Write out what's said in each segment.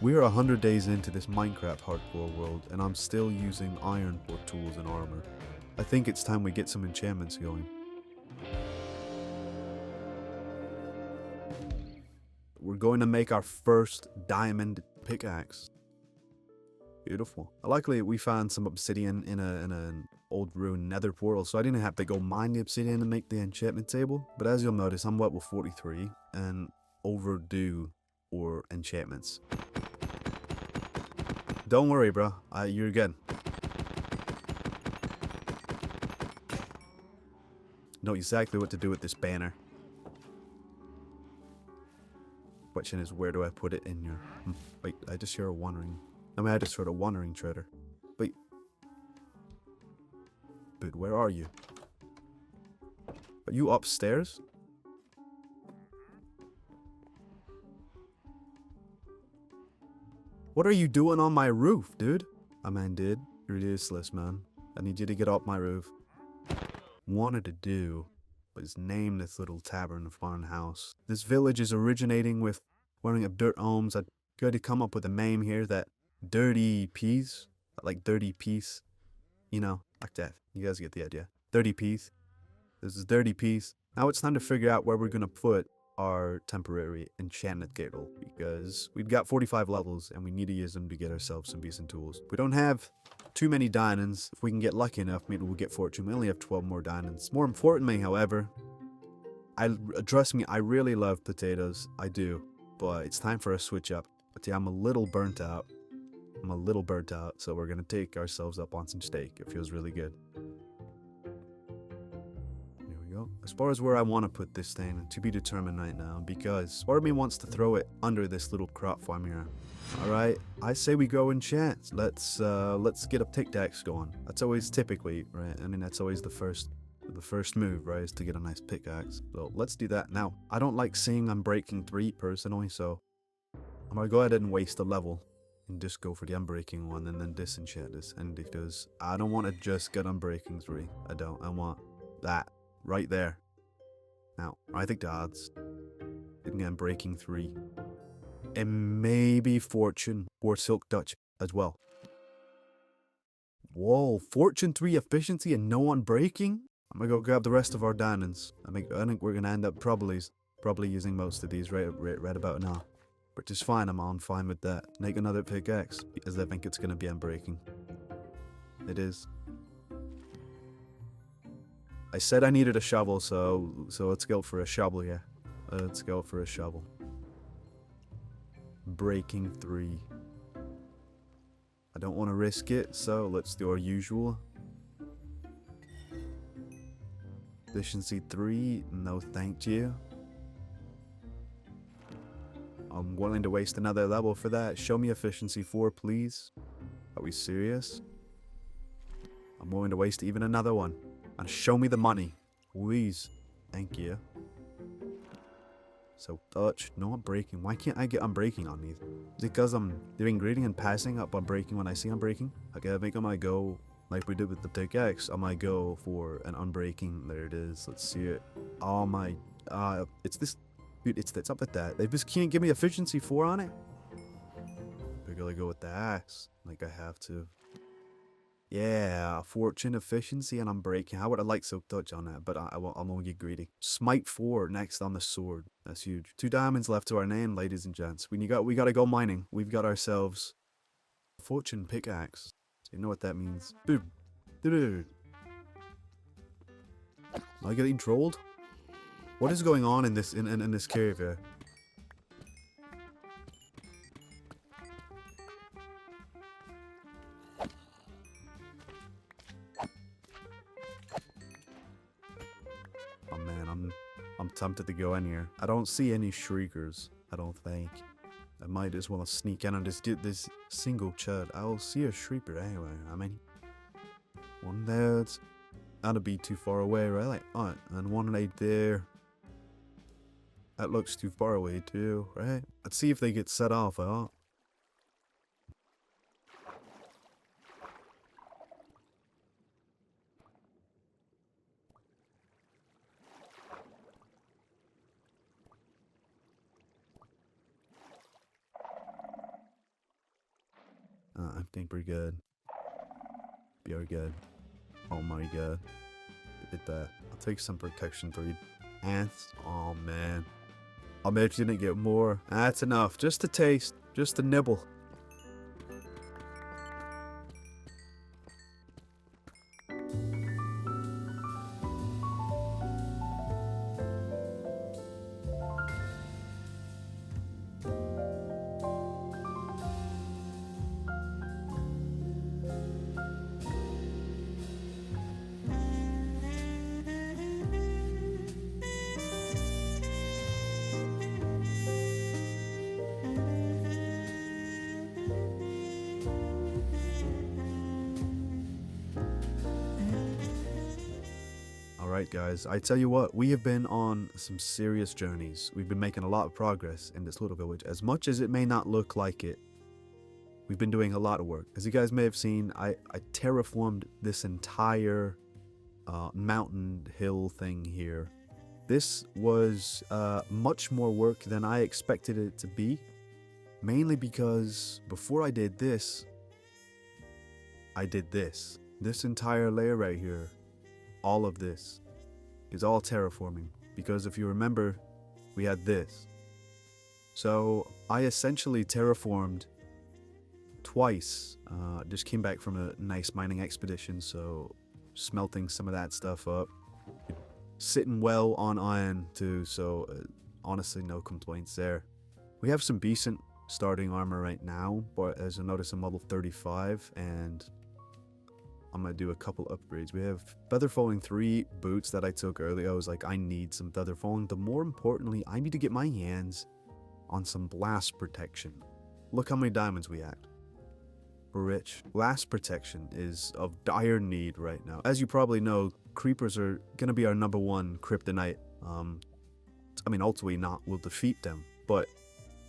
We're 100 days into this Minecraft hardcore world, and I'm still using iron for tools and armor. I think it's time we get some enchantments going. We're going to make our first diamond pickaxe. Beautiful. Luckily, we found some obsidian in an old ruined nether portal, so I didn't have to go mine the obsidian to make the enchantment table. But as you'll notice, I'm level 43 and overdue for enchantments. Don't worry, bro. You're good. Know exactly what to do with this banner. Question is, where do I put it in your... Wait, I just hear a wandering... I just heard a wandering trader. Wait. Dude, where are you? Are you upstairs? What are you doing on my roof, dude? Dude, you're useless, man. I need you to get off my roof. Wanted to do was name this little tavern farmhouse. This village is originating with wearing of dirt homes. I tried to come up with a name here that dirty peas, like dirty peas, you know, like that. You guys get the idea. Dirty peas. This is dirty peas. Now it's time to figure out where we're gonna put our temporary enchanted table, because we've got 45 levels and we need to use them to get ourselves some decent tools. We don't have too many diamonds. If we can get lucky enough, maybe we'll get fortune. We only have 12 more diamonds. More importantly, however, trust me, I really love potatoes. I do, but it's time for a switch up. But yeah, I'm a little burnt out, so we're gonna take ourselves up on some steak. It feels really good. As far as where I want to put this thing, to be determined right now, because part of me wants to throw it under this little crop farm here. Alright, I say we go enchant. Let's get a pickaxe going. That's always typically, right? I mean, that's always the first move, right, is to get a nice pickaxe. So let's do that. Now, I don't like seeing Unbreaking 3 personally, so I'm gonna go ahead and waste a level and just go for the Unbreaking one and then disenchant this. And because I don't want to just get Unbreaking 3. I don't. I want that right there. Now, I think the odds getting Unbreaking 3 and maybe Fortune or Silk Dutch as well. Whoa, Fortune 3 efficiency and no Unbreaking? I'm gonna go grab the rest of our diamonds. I think we're gonna end up probably using most of these right about now. Which is fine, I'm fine with that. Make another pickaxe, because I think it's gonna be Unbreaking. It is. I said I needed a shovel, so let's go for a shovel here. Let's go for a shovel. Breaking 3. I don't want to risk it, so let's do our usual. Efficiency 3, no thank you. I'm willing to waste another level for that. Show me efficiency 4, please. Are we serious? I'm willing to waste even another one. And show me the money. Please. Thank you. So, Dutch, no Unbreaking. Why can't I get Unbreaking on these? Is it because I'm doing greeting and passing up Unbreaking when I see Unbreaking? Okay, I think I might go, like we did with the pickaxe, I might go for an Unbreaking. There it is. Let's see it. Oh my, it's this, dude, it's up at that. They just can't give me efficiency 4 on it? I gotta go with the axe. Like I have to. Yeah, Fortune, efficiency, and Unbreaking. How would I like Silk Touch on that? But I'm gonna get greedy. Smite 4 next on the sword. That's huge. 2 diamonds left to our name, ladies and gents. We gotta go mining. We've got ourselves Fortune pickaxe. So you know what that means. Dude. Dude. Am I getting trolled? What is going on in this in this cave here? Oh man, I'm tempted to go in here. I don't see any shriekers, I don't think. I might as well sneak in and just get this single chud. I'll see a shrieker anyway. I mean, one there, that'd be too far away, right? Alright, and one right there. That looks too far away too, right? Let's see if they get set off, huh? I think we're good. We are good. Oh my god. Did that. I'll take some protection for you. Ants. Oh man. I bet you didn't get more. That's enough. Just a taste. Just a nibble. Alright guys, I tell you what, we have been on some serious journeys. We've been making a lot of progress in this little village. As much as it may not look like it, we've been doing a lot of work. As you guys may have seen, I terraformed this entire mountain hill thing here. This was much more work than I expected it to be. Mainly because before I did this. This entire layer right here. All of this is all terraforming, because if you remember, we had this. So I essentially terraformed twice. Just came back from a nice mining expedition, so smelting some of that stuff up. Sitting well on iron too, so honestly no complaints there. We have some decent starting armor right now, but as you'll notice I'm level 35 and I'm going to do a couple upgrades. We have feather falling 3 boots that I took earlier. I was like, I need some feather falling. But more importantly, I need to get my hands on some blast protection. Look how many diamonds we had. We're rich. Blast protection is of dire need right now. As you probably know, creepers are going to be our #1 kryptonite. I mean, ultimately not, we'll defeat them. But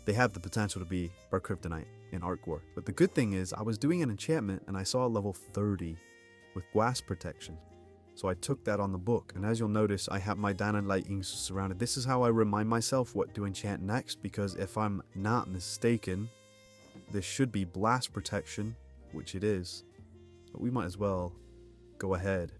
they have the potential to be our kryptonite in Arc War. But the good thing is, I was doing an enchantment and I saw a level 30 with blast protection. So I took that on the book, and as you'll notice, I have my dynamiting surrounded. This is how I remind myself what to enchant next, because if I'm not mistaken, this should be blast protection, which it is. But we might as well go ahead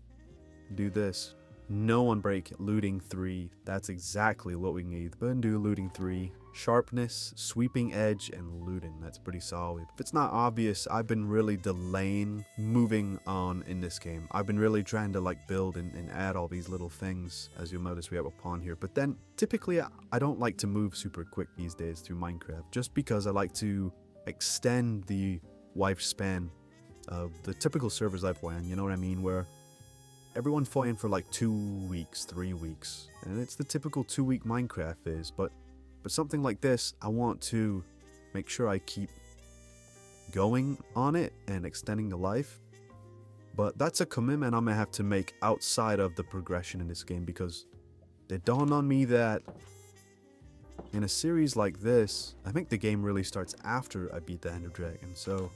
and do this. No unbreak, looting 3. That's exactly what we need. But then do looting 3. Sharpness, sweeping edge, and looting. That's pretty solid. If it's not obvious, I've been really delaying moving on in this game. I've been really trying to like build and add all these little things. As you'll notice, we have a pond here. But then typically I don't like to move super quick these days through Minecraft, just because I like to extend the lifespan of the typical servers I play on, you know what I mean, where everyone fighting for like 2 weeks, 3 weeks, and it's the typical 2-week Minecraft phase, but something like this, I want to make sure I keep going on it and extending the life. But that's a commitment I'm gonna have to make outside of the progression in this game, because it dawned on me that in a series like this, I think the game really starts after I beat the Ender Dragon. So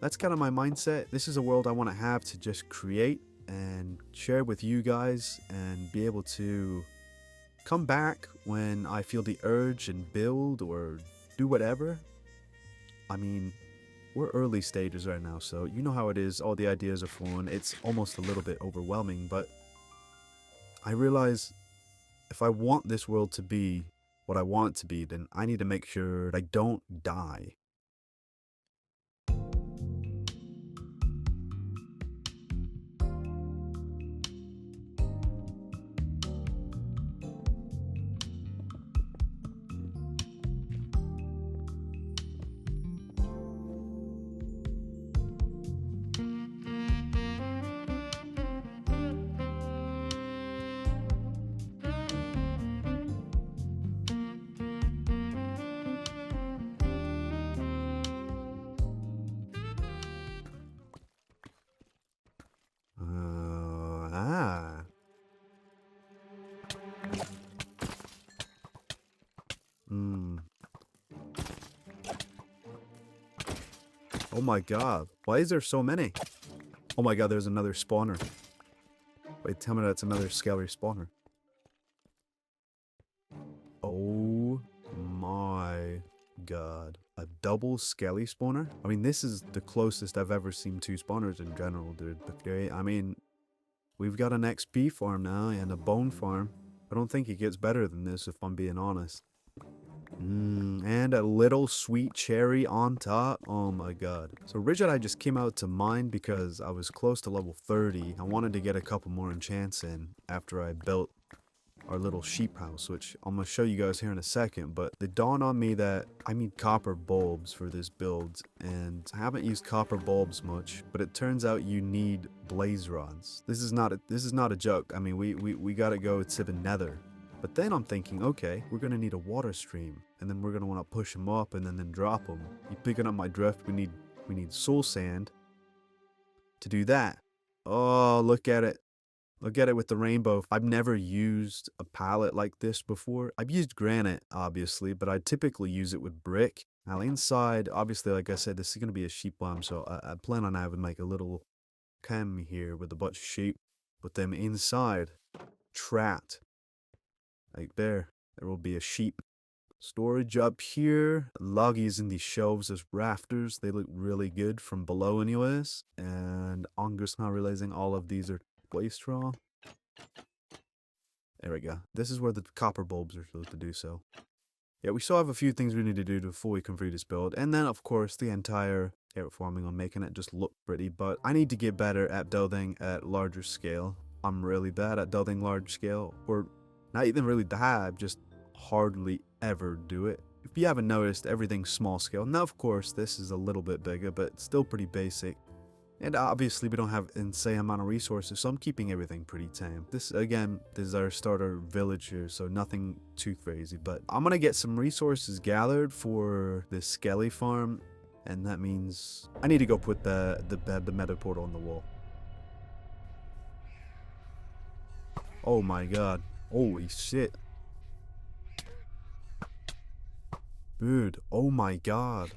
that's kind of my mindset. This is a world I want to have to just create and share with you guys, and be able to come back when I feel the urge and build or do whatever. I mean, we're early stages right now, so you know how it is. All the ideas are flowing. It's almost a little bit overwhelming, but I realize if I want this world to be what I want it to be, then I need to make sure that I don't die. Oh my god, why is there so many? Oh my god, there's another spawner. Wait, tell me that's another scaly spawner. Oh my god, a double skelly spawner. I mean, this is the closest I've ever seen to spawners in general, dude. Okay, I mean, we've got an XP farm now and a bone farm. I don't think it gets better than this, if I'm being honest. And a little sweet cherry on top. Oh my god. So Rigid I just came out to mine because I was close to level 30. I wanted to get a couple more enchants in after I built our little sheep house, which I'm going to show you guys here in a second. But it dawned on me that I need copper bulbs for this build, and I haven't used copper bulbs much, but it turns out you need blaze rods. This is not a joke. I mean, we gotta go to the nether. But then I'm thinking, okay, we're gonna need a water stream, and then we're gonna want to push them up and then drop them. You picking up my drift? We need soul sand to do that. Oh, look at it. Look at it with the rainbow. I've never used a palette like this before. I've used granite, obviously, but I typically use it with brick. Now inside, obviously, like I said, this is going to be a sheep farm, so I plan on having like a little cam here with a bunch of sheep, with them inside, trapped. Like there will be a sheep. Storage up here. Loggies in these shelves as rafters. They look really good from below anyways. And I'm just now realizing all of these are waste straw. There we go. This is where the copper bulbs are supposed to do so. Yeah, we still have a few things we need to do before we complete this build. And then, of course, the entire terraforming on making it just look pretty. But I need to get better at building at larger scale. I'm really bad at building large scale. Or not even really bad, just hardly ever do it. If you haven't noticed, everything's small scale. Now, of course, this is a little bit bigger, but still pretty basic. And obviously we don't have insane amount of resources, so I'm keeping everything pretty tame. This, again, this is our starter village here, so nothing too crazy. But I'm gonna get some resources gathered for this skelly farm, and that means I need to go put the meta portal on the wall. Oh my god. Holy shit. Dude, oh my god.